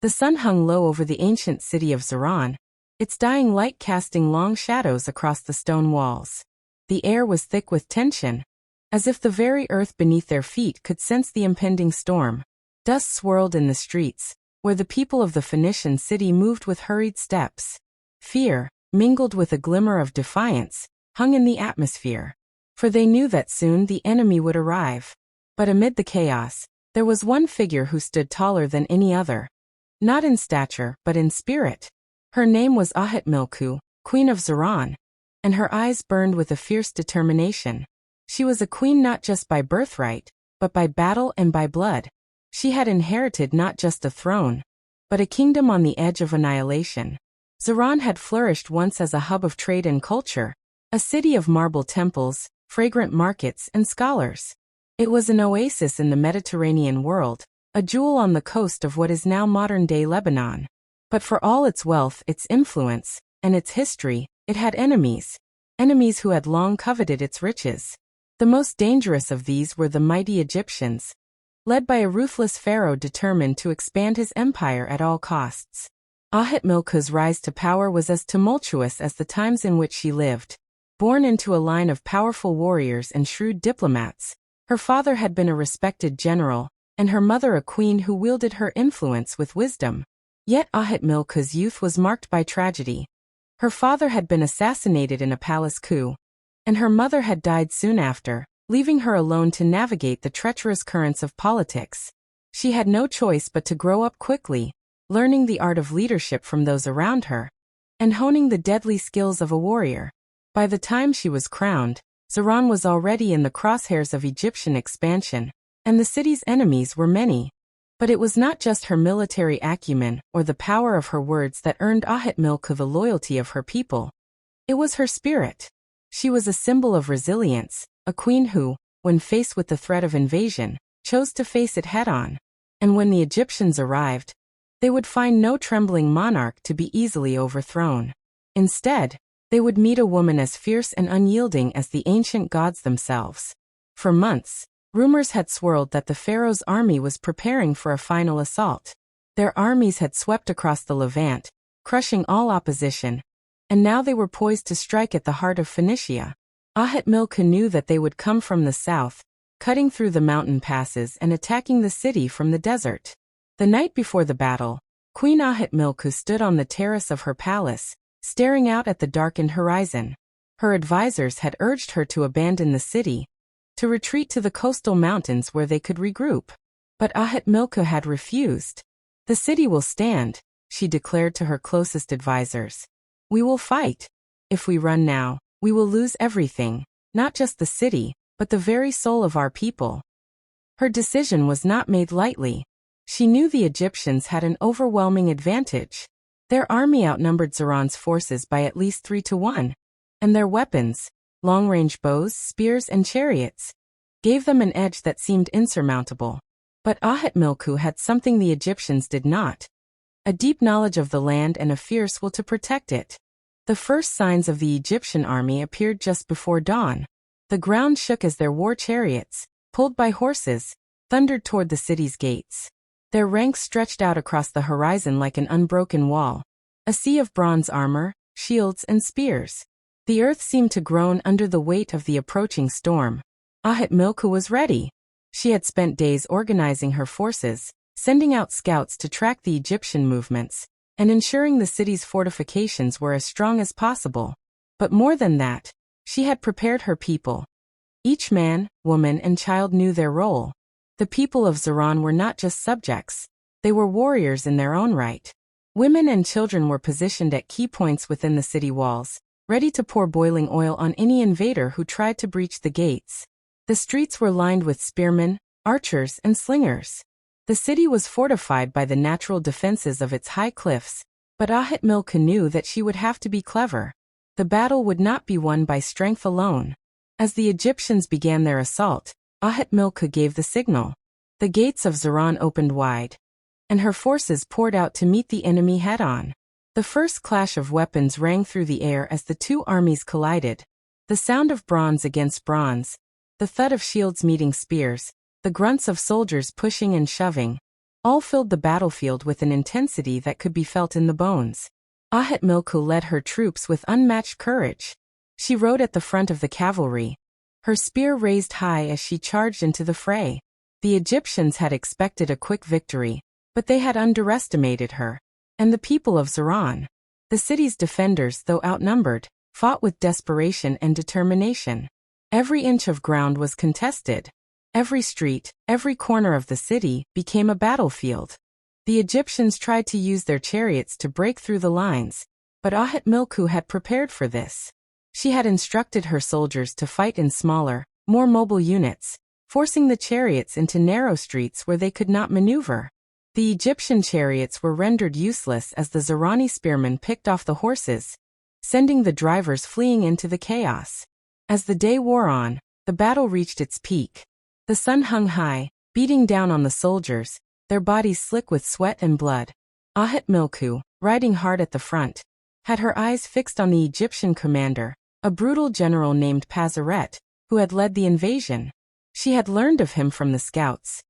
The sun hung low over the ancient city of Zahran, its dying light casting long shadows across the stone walls. The air was thick with tension, as if the very earth beneath their feet could sense the impending storm. Dust swirled in the streets, where the people of the Phoenician city moved with hurried steps. Fear, mingled with a glimmer of defiance, hung in the atmosphere. For they knew that soon the enemy would arrive. But amid the chaos, there was one figure who stood taller than any other. Not in stature, but in spirit. Her name was Ahatmilku, Queen of Zahran, and her eyes burned with a fierce determination. She was a queen not just by birthright, but by battle and by blood. She had inherited not just a throne, but a kingdom on the edge of annihilation. Zahran had flourished once as a hub of trade and culture, a city of marble temples, fragrant markets, and scholars. It was an oasis in the Mediterranean world, a jewel on the coast of what is now modern-day Lebanon. But for all its wealth, its influence, and its history, it had enemies. Enemies who had long coveted its riches. The most dangerous of these were the mighty Egyptians, led by a ruthless pharaoh determined to expand his empire at all costs. Ahatmilku's rise to power was as tumultuous as the times in which she lived. Born into a line of powerful warriors and shrewd diplomats, her father had been a respected general, and her mother a queen who wielded her influence with wisdom. Yet Ahatmilku's youth was marked by tragedy. Her father had been assassinated in a palace coup, and her mother had died soon after, leaving her alone to navigate the treacherous currents of politics. She had no choice but to grow up quickly, learning the art of leadership from those around her, and honing the deadly skills of a warrior. By the time she was crowned, Zahran was already in the crosshairs of Egyptian expansion, and the city's enemies were many. But it was not just her military acumen or the power of her words that earned Ahatmilku the loyalty of her people. It was her spirit. She was a symbol of resilience, a queen who, when faced with the threat of invasion, chose to face it head-on. And when the Egyptians arrived, they would find no trembling monarch to be easily overthrown. Instead, they would meet a woman as fierce and unyielding as the ancient gods themselves. For months, rumors had swirled that the pharaoh's army was preparing for a final assault. Their armies had swept across the Levant, crushing all opposition, and now they were poised to strike at the heart of Phoenicia. Ahatmilku knew that they would come from the south, cutting through the mountain passes and attacking the city from the desert. The night before the battle, Queen Ahatmilku stood on the terrace of her palace, staring out at the darkened horizon. Her advisors had urged her to abandon the city, to retreat to the coastal mountains where they could regroup. But Ahatmilku had refused. "The city will stand," she declared to her closest advisors. "We will fight. If we run now, we will lose everything, not just the city, but the very soul of our people." Her decision was not made lightly. She knew the Egyptians had an overwhelming advantage. Their army outnumbered Zahran's forces by at least 3-1, and their weapons, long-range bows, spears, and chariots, gave them an edge that seemed insurmountable. But Ahatmilku had something the Egyptians did not: a deep knowledge of the land and a fierce will to protect it. The first signs of the Egyptian army appeared just before dawn. The ground shook as their war chariots, pulled by horses, thundered toward the city's gates. Their ranks stretched out across the horizon like an unbroken wall, a sea of bronze armor, shields, and spears. The earth seemed to groan under the weight of the approaching storm. Ahatmilku was ready. She had spent days organizing her forces, sending out scouts to track the Egyptian movements, and ensuring the city's fortifications were as strong as possible. But more than that, she had prepared her people. Each man, woman, and child knew their role. The people of Zahran were not just subjects, they were warriors in their own right. Women and children were positioned at key points within the city walls, ready to pour boiling oil on any invader who tried to breach the gates. The streets were lined with spearmen, archers, and slingers. The city was fortified by the natural defenses of its high cliffs, but Ahatmilku knew that she would have to be clever. The battle would not be won by strength alone. As the Egyptians began their assault, Ahatmilku gave the signal. The gates of Zahran opened wide, and her forces poured out to meet the enemy head-on. The first clash of weapons rang through the air as the two armies collided. The sound of bronze against bronze, the thud of shields meeting spears, the grunts of soldiers pushing and shoving. all filled the battlefield with an intensity that could be felt in the bones. Ahatmilku led her troops with unmatched courage. She rode at the front of the cavalry, her spear raised high as she charged into the fray. The Egyptians had expected a quick victory, but they had underestimated her. And the people of Zahran, the city's defenders, though outnumbered, fought with desperation and determination. Every inch of ground was contested. Every street, every corner of the city became a battlefield. The Egyptians tried to use their chariots to break through the lines, but Ahatmilku had prepared for this. She had instructed her soldiers to fight in smaller, more mobile units, forcing the chariots into narrow streets where they could not maneuver. The Egyptian chariots were rendered useless as the Zahrani spearmen picked off the horses, sending the drivers fleeing into the chaos. As the day wore on, the battle reached its peak. The sun hung high, beating down on the soldiers, their bodies slick with sweat and blood. Ahatmilku, riding hard at the front, had her eyes fixed on the Egyptian commander, a brutal general named Pharaoh, who had led the invasion. She had learned of him from the scouts,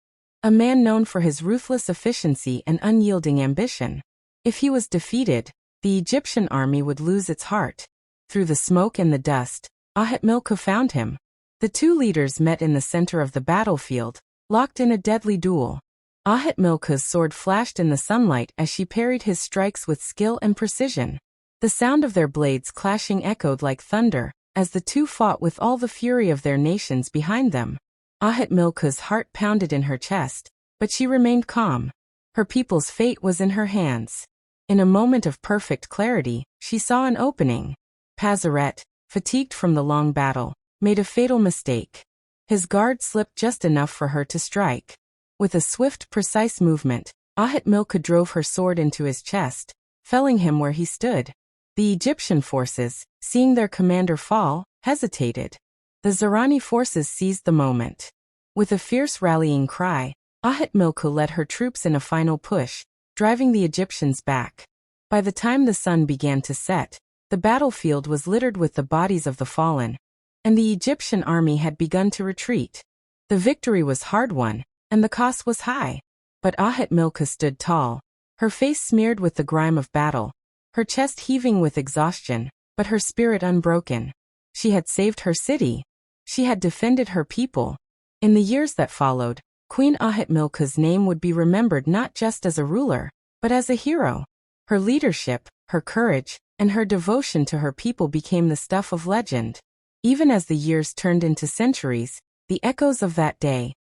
a man known for his ruthless efficiency and unyielding ambition. If he was defeated, the Egyptian army would lose its heart. Through the smoke and the dust, Ahatmilku found him. The two leaders met in the center of the battlefield, locked in a deadly duel. Ahatmilku's sword flashed in the sunlight as she parried his strikes with skill and precision. The sound of their blades clashing echoed like thunder, as the two fought with all the fury of their nations behind them. Ahatmilku's heart pounded in her chest, but she remained calm. Her people's fate was in her hands. In a moment of perfect clarity, she saw an opening. Pharaoh, fatigued from the long battle, made a fatal mistake. His guard slipped just enough for her to strike. With a swift, precise movement, Ahatmilku drove her sword into his chest, felling him where he stood. The Egyptian forces, seeing their commander fall, hesitated. The Zahrani forces seized the moment. With a fierce rallying cry, Ahatmilku led her troops in a final push, driving the Egyptians back. By the time the sun began to set, the battlefield was littered with the bodies of the fallen, and the Egyptian army had begun to retreat. The victory was hard-won, and the cost was high. But Ahatmilku stood tall, her face smeared with the grime of battle, her chest heaving with exhaustion, but her spirit unbroken. She had saved her city. She had defended her people. In the years that followed, Queen Ahatmilku's name would be remembered not just as a ruler, but as a hero. Her leadership, her courage, and her devotion to her people became the stuff of legend. Even as the years turned into centuries, the echoes of that day,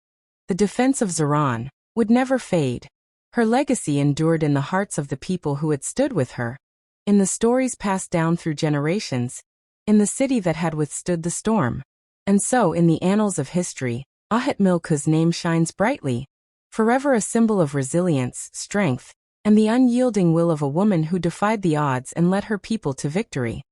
the defense of Zahran, would never fade. Her legacy endured in the hearts of the people who had stood with her, in the stories passed down through generations, in the city that had withstood the storm. And so in the annals of history, Ahatmilku's name shines brightly, forever a symbol of resilience, strength, and the unyielding will of a woman who defied the odds and led her people to victory.